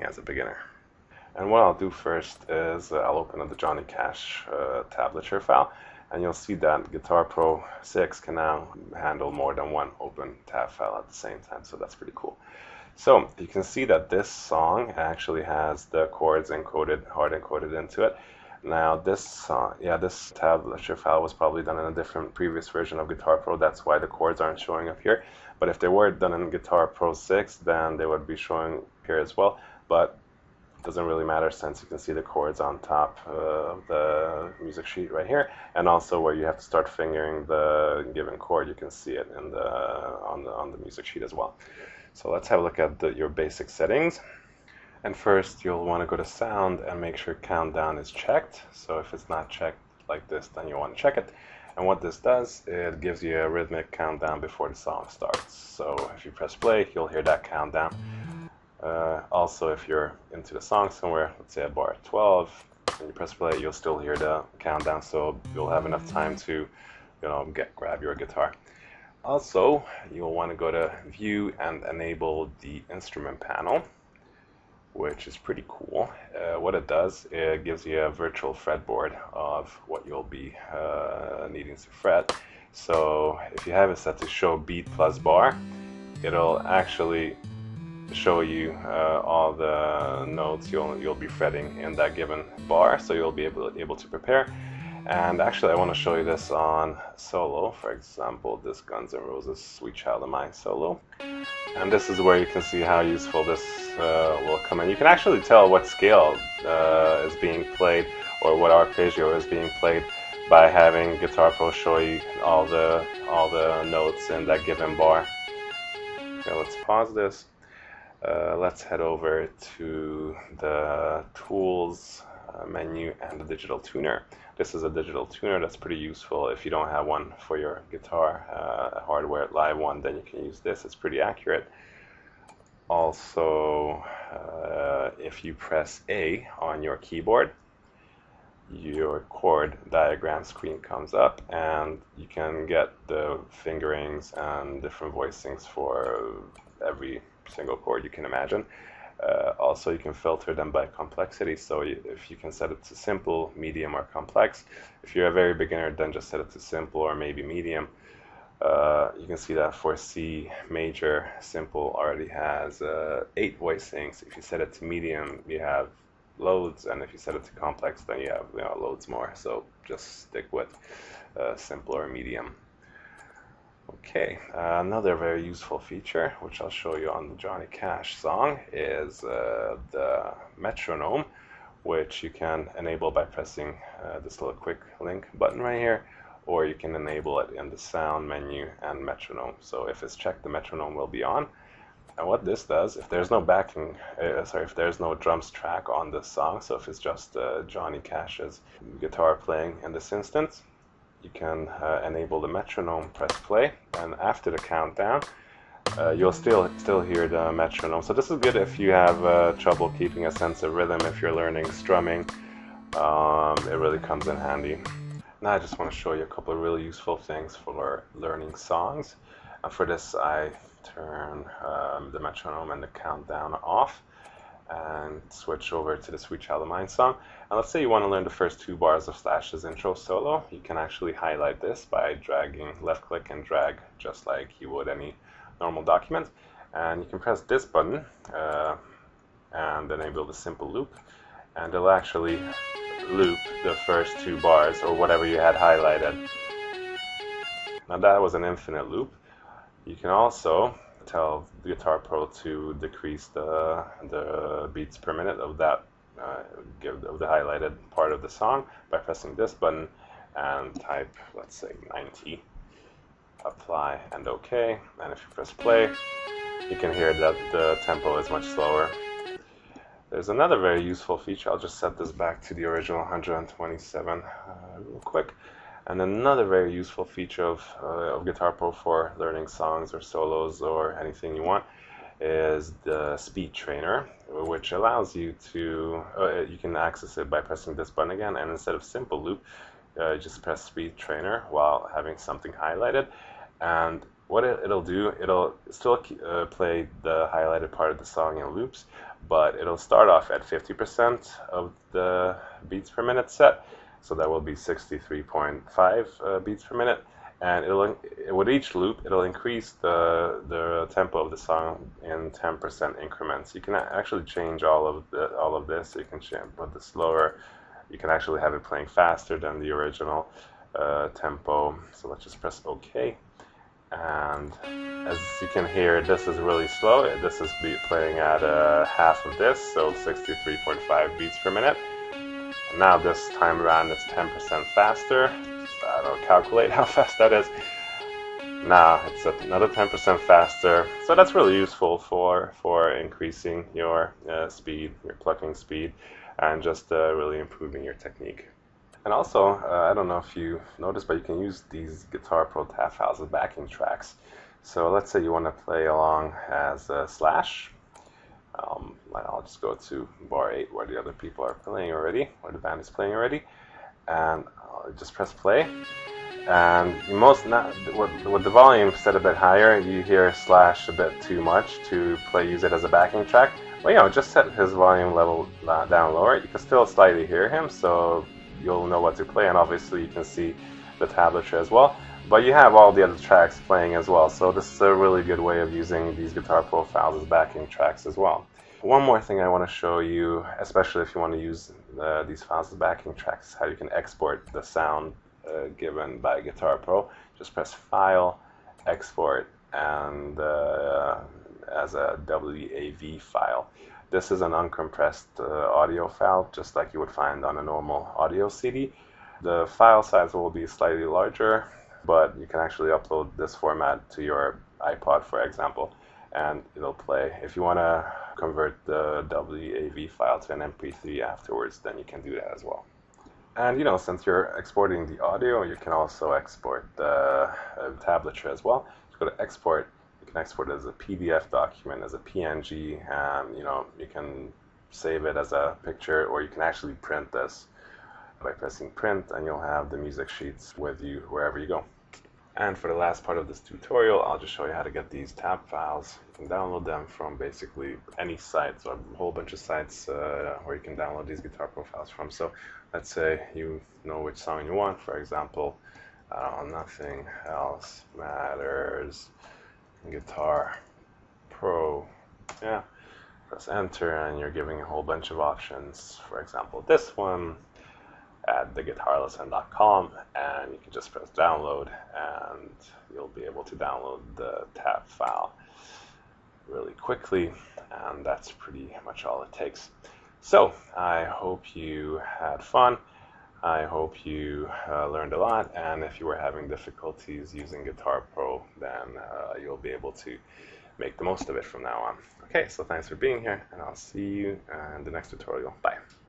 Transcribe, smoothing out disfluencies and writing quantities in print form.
as a beginner. And what I'll do first is I'll open up the Johnny Cash tablature file, and you'll see that Guitar Pro 6 can now handle more than one open tab file at the same time, so that's pretty cool. So you can see that this song actually has the chords encoded, hard encoded into it. Now this song, this tablature file was probably done in a different previous version of Guitar Pro. That's why the chords aren't showing up here. But if they were done in Guitar Pro 6, then they would be showing here as well. But it doesn't really matter since you can see the chords on top of the music sheet right here, and also where you have to start fingering the given chord, you can see it in on the music sheet as well. So let's have a look at your basic settings. And first you'll want to go to sound and make sure countdown is checked. So if it's not checked like this, then you want to check it. And what this does, it gives you a rhythmic countdown before the song starts. So if you press play, you'll hear that countdown. Also, if you're into the song somewhere, let's say at bar 12, and you press play, you'll still hear the countdown, so you'll have enough time to, grab your guitar. Also, you'll want to go to View and enable the instrument panel, which is pretty cool. What it does, it gives you a virtual fretboard of what you'll be needing to fret. So if you have it set to show beat plus bar, it'll actually show you all the notes you'll be fretting in that given bar, so you'll be able to prepare. And actually, I want to show you this on solo. For example, this Guns N' Roses Sweet Child of Mine solo. And this is where you can see how useful this will come in. You can actually tell what scale is being played or what arpeggio is being played by having Guitar Pro show you all the notes in that given bar. Okay, let's pause this. Let's head over to the Tools menu and the Digital Tuner. This is a digital tuner that's pretty useful. If you don't have one for your guitar, a hardware live one, then you can use this. It's pretty accurate. Also, if you press A on your keyboard, your chord diagram screen comes up, and you can get the fingerings and different voicings for every single chord you can imagine. Also, you can filter them by complexity, so if you can set it to simple, medium, or complex. If you're a very beginner, then just set it to simple or maybe medium. You can see that for C major, simple already has 8 voicings. If you set it to medium, you have loads, and if you set it to complex, then you have loads more. So just stick with simple or medium. Okay, another very useful feature, which I'll show you on the Johnny Cash song, is the Metronome, which you can enable by pressing this little quick link button right here, or you can enable it in the sound menu and Metronome. So if it's checked, the Metronome will be on. And what this does, if there's no if there's no drums track on this song, so if it's just Johnny Cash's guitar playing in this instance, you can enable the metronome, press play, and after the countdown, you'll still hear the metronome. So this is good if you have trouble keeping a sense of rhythm, if you're learning strumming. It really comes in handy. Now I just want to show you a couple of really useful things for learning songs. And for this, I turn the metronome and the countdown off and switch over to the Sweet Child of Mine song. And let's say you want to learn the first 2 bars of Slash's intro solo. You can actually highlight this by dragging, left click and drag, just like you would any normal document. And you can press this button and enable the simple loop, and it'll actually loop the first 2 bars or whatever you had highlighted. Now that was an infinite loop. You can also tell the Guitar Pro to decrease the beats per minute of that of the highlighted part of the song by pressing this button and type, let's say, 90, apply and OK. And if you press play, you can hear that the tempo is much slower. There's another very useful feature. I'll just set this back to the original 127 real quick. And another very useful feature of Guitar Pro for learning songs or solos or anything you want is the speed trainer, which allows you to, you can access it by pressing this button again, and instead of simple loop, you just press speed trainer while having something highlighted, and what it'll do, it'll still play the highlighted part of the song in loops, but it'll start off at 50% of the beats per minute set, so that will be 63.5 beats per minute, and with each loop it'll increase the tempo of the song in 10% increments. You can actually change all of this. You can put the slower. You can actually have it playing faster than the original tempo. So let's just press OK. And as you can hear, this is really slow. This is playing at half of this, so 63.5 beats per minute. And now this time around it's 10% faster. I don't calculate how fast that is. Now it's another 10% faster. So that's really useful for increasing your speed, your plucking speed, and just really improving your technique. And also, I don't know if you noticed, but you can use these Guitar Pro tab files as backing tracks. So let's say you want to play along as a slash. I'll just go to bar 8 where the other people are playing already, where the band is playing already, and I'll just press play. And with the volume set a bit higher, you hear slash a bit too much to use it as a backing track. Well, just set his volume level down lower. You can still slightly hear him, so you'll know what to play, and obviously you can see the tablature as well. But you have all the other tracks playing as well, so this is a really good way of using these Guitar Pro files as backing tracks as well. One more thing I want to show you, especially if you want to use these files as backing tracks, how you can export the sound given by Guitar Pro. Just press File, Export, and as a WAV file. This is an uncompressed audio file, just like you would find on a normal audio CD. The file size will be slightly larger, but you can actually upload this format to your iPod, for example, and it'll play. If you want to convert the WAV file to an MP3 afterwards, then you can do that as well. And since you're exporting the audio, you can also export the tablature as well. Just go to Export. You can export it as a PDF document, as a PNG, and you can save it as a picture, or you can actually print this by pressing print, and you'll have the music sheets with you wherever you go. And for the last part of this tutorial, I'll just show you how to get these tab files. You can download them from basically any site, so a whole bunch of sites where you can download these Guitar Pro files from. So let's say you know which song you want. For example, Nothing Else Matters, Guitar Pro. Yeah, press enter, and you're giving a whole bunch of options. For example, this one at TheGuitarLesson.com, and you can just press download, and you'll be able to download the tab file really quickly, and that's pretty much all it takes. So I hope you had fun. I hope you learned a lot, and if you were having difficulties using Guitar Pro, then you'll be able to make the most of it from now on. Okay, so thanks for being here, and I'll see you in the next tutorial. Bye.